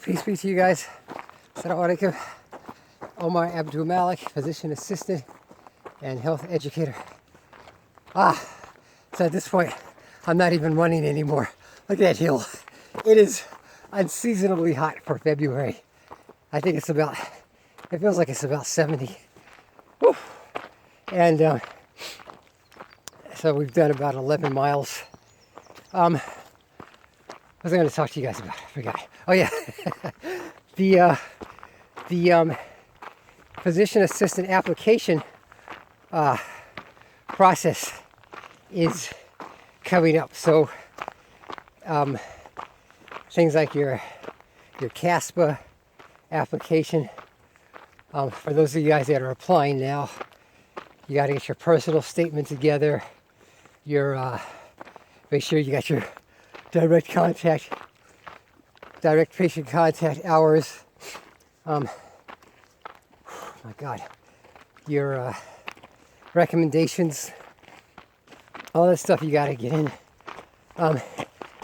Peace be to you guys. Assalamu alaikum. Omar Abdul Malik, physician assistant and health educator. So at this point, I'm not even running anymore. Look at that hill. It is unseasonably hot for February. I think it feels like it's about 70. Woo. And so we've done about 11 miles. What was I going to talk to you guys about? I forgot. Oh yeah, the physician assistant application process is coming up. So things like your CASPA application. For those of you guys that are applying now, you got to get your personal statement together. Make sure you got your direct patient contact hours. My God, your recommendations, all that stuff you got to get in.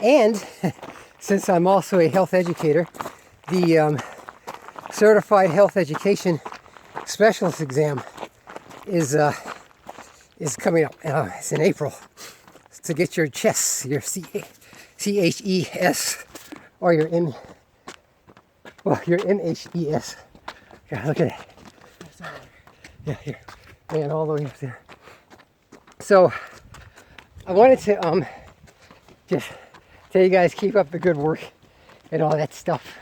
And since I'm also a health educator, the Certified Health Education Specialist exam is coming up. It's in April. To get your CHES, your CHES, or your MHES. Yeah, look at it. Yeah, here, man, all the way up there. So I wanted to just tell you guys, keep up the good work and all that stuff.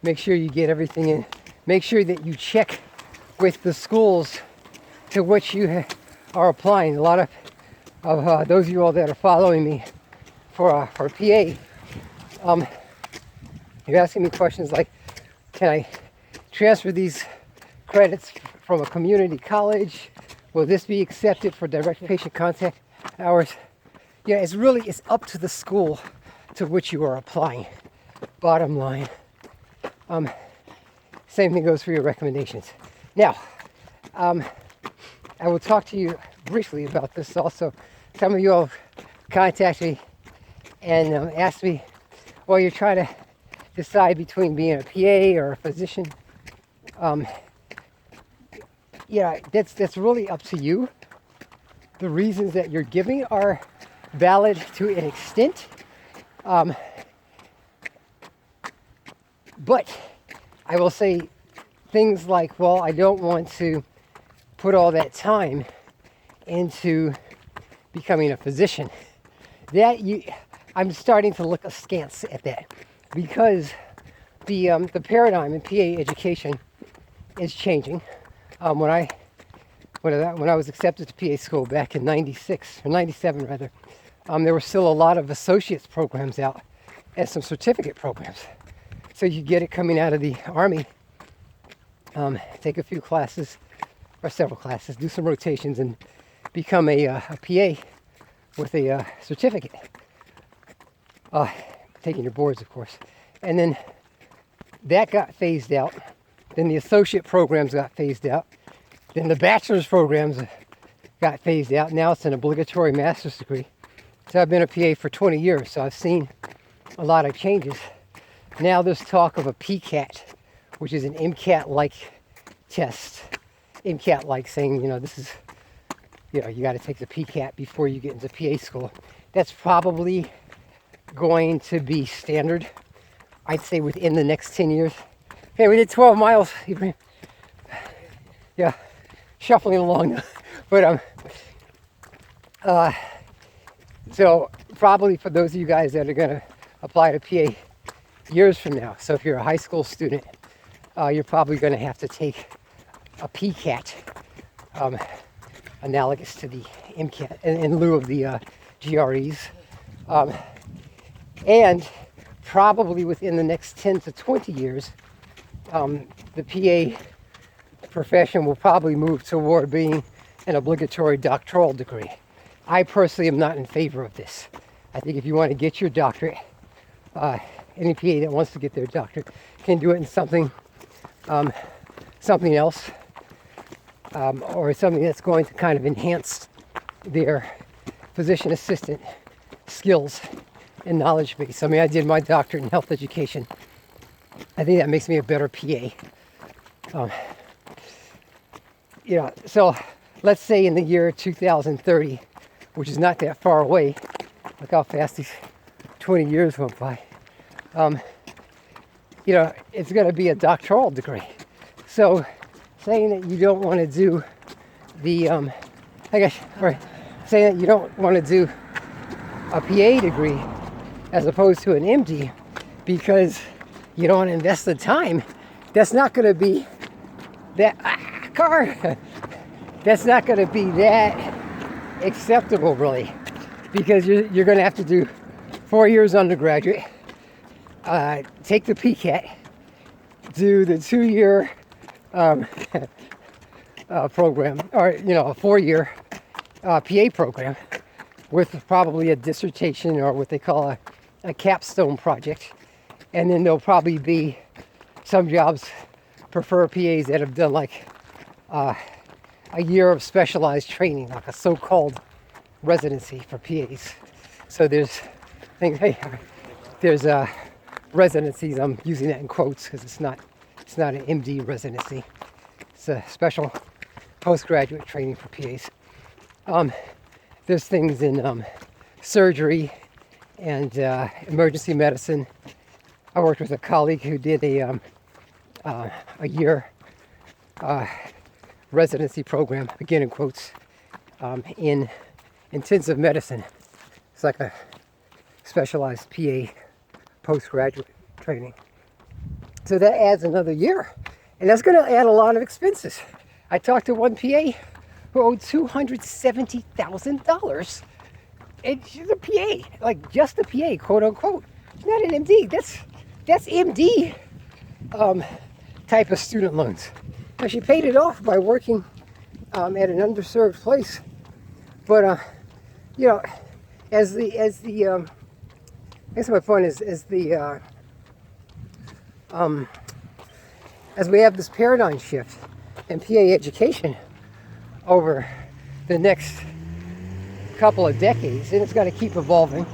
Make sure you get everything in. Make sure that you check with the schools to which you are applying. A lot of those of you all that are following me for PA, you're asking me questions like, can I transfer these credits from a community college? Will this be accepted for direct patient contact hours? Yeah, it's up to the school to which you are applying. Bottom line. Same thing goes for your recommendations. Now, I will talk to you briefly about this also. Some of you all contacted me and asked me, well, you're trying to decide between being a PA or a physician. Yeah, that's really up to you. The reasons that you're giving are valid to an extent. But I will say things like, well, I don't want to put all that time into becoming a physician. I'm starting to look askance at that, because the paradigm in PA education is changing. When I was accepted to PA school back in '96 or '97 rather, there were still a lot of associates programs out and some certificate programs. So you get it coming out of the Army, take a few classes or several classes, do some rotations, and become a PA with a certificate. Taking your boards, of course. And then that got phased out. Then the associate programs got phased out. Then the bachelor's programs got phased out. Now it's an obligatory master's degree. So I've been a PA for 20 years, so I've seen a lot of changes. Now there's talk of a PCAT, which is an MCAT-like test. MCAT-like, saying, this is, you got to take the PCAT before you get into PA school. That's probably going to be standard, I'd say, within the next 10 years. Okay, we did 12 miles, Ibrahim. Yeah, shuffling along. But, so probably for those of you guys that are going to apply to PA years from now, so if you're a high school student, you're probably going to have to take a PCAT, analogous to the MCAT, in lieu of the GREs. And probably within the next 10 to 20 years, the PA profession will probably move toward being an obligatory doctoral degree. I personally am not in favor of this. I think if you want to get your doctorate, any PA that wants to get their doctorate can do it in something else, or something that's going to kind of enhance their physician assistant skills and knowledge base. I mean, I did my doctorate in health education I think that makes me a better PA. So let's say in the year 2030, which is not that far away, look how fast these 20 years went by, it's going to be a doctoral degree. So saying that you don't want to do the, saying that you don't want to do a PA degree as opposed to an MD because you don't want to invest the time, that's not going to be that, that's not going to be that acceptable really, because you're going to have to do 4 years undergraduate, take the PCAT, do the 2-year program, or a 4-year PA program with probably a dissertation or what they call a capstone project. And then there'll probably be some jobs prefer PAs that have done like a year of specialized training, like a so-called residency for PAs. So there's things, there's residencies, I'm using that in quotes because it's not an MD residency. It's a special postgraduate training for PAs. There's things in surgery and emergency medicine. I worked with a colleague who did a year residency program, again in quotes, in intensive medicine. It's like a specialized PA postgraduate training. So that adds another year, and that's going to add a lot of expenses. I talked to one PA who owed $270,000. And she's a PA, like just a PA, quote unquote. Not an MD. That's MD type of student loans. Now she paid it off by working at an underserved place, but as the I guess my point is as we have this paradigm shift in PA education over the next couple of decades, and it's got to keep evolving.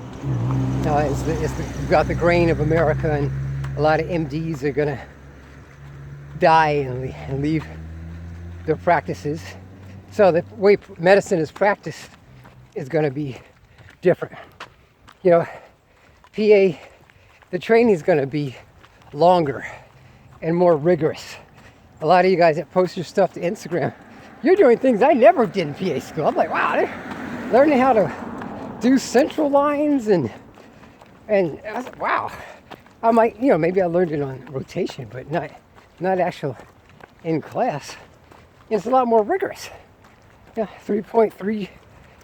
We've got the grain of America, and a lot of MDs are going to die and leave their practices. So the way medicine is practiced is going to be different. PA, the training is going to be longer and more rigorous. A lot of you guys that post your stuff to Instagram, you're doing things I never did in PA school. I'm like, wow, they're learning how to do central lines and I was like, wow. I'm like, maybe I learned it on rotation, but not actual in class. And it's a lot more rigorous. 3.3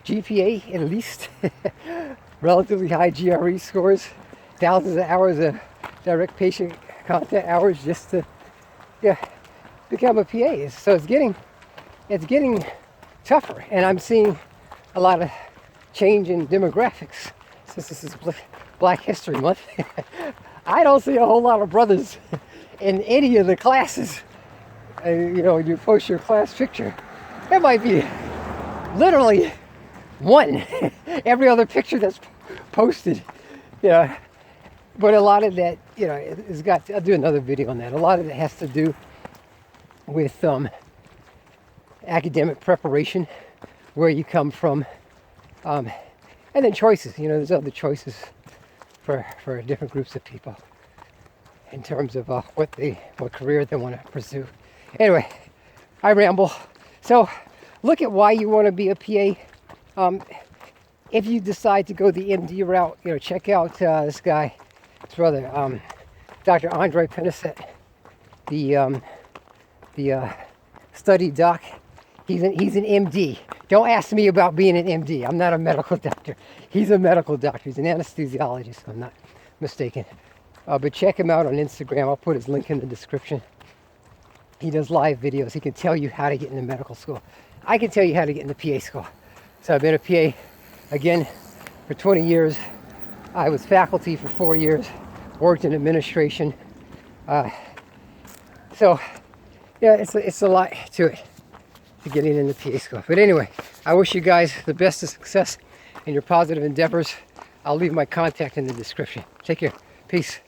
GPA at least. Relatively high GRE scores. Thousands of hours of direct patient contact hours just to become a PA. So it's getting tougher, and I'm seeing a lot of change in demographics since this is Black History Month. I don't see a whole lot of brothers in any of the classes. When you post your class picture, there might be literally one every other picture that's posted. But a lot of that, it's got. I'll do another video on that. A lot of it has to do with academic preparation, where you come from, and then choices. There's other choices for different groups of people in terms of what career they want to pursue. Anyway, I ramble. So look at why you want to be a PA. If you decide to go the MD route, check out this guy, his brother, Dr. Andre Pennicet, the study doc. He's an MD. Don't ask me about being an MD. I'm not a medical doctor. He's a medical doctor. He's an anesthesiologist, if I'm not mistaken. But check him out on Instagram. I'll put his link in the description. He does live videos. He can tell you how to get into medical school. I can tell you how to get into PA school. So I've been a PA, again, for 20 years. I was faculty for 4 years, worked in administration. It's a lot to it, to getting into PA school. But anyway, I wish you guys the best of success in your positive endeavors. I'll leave my contact in the description. Take care. Peace.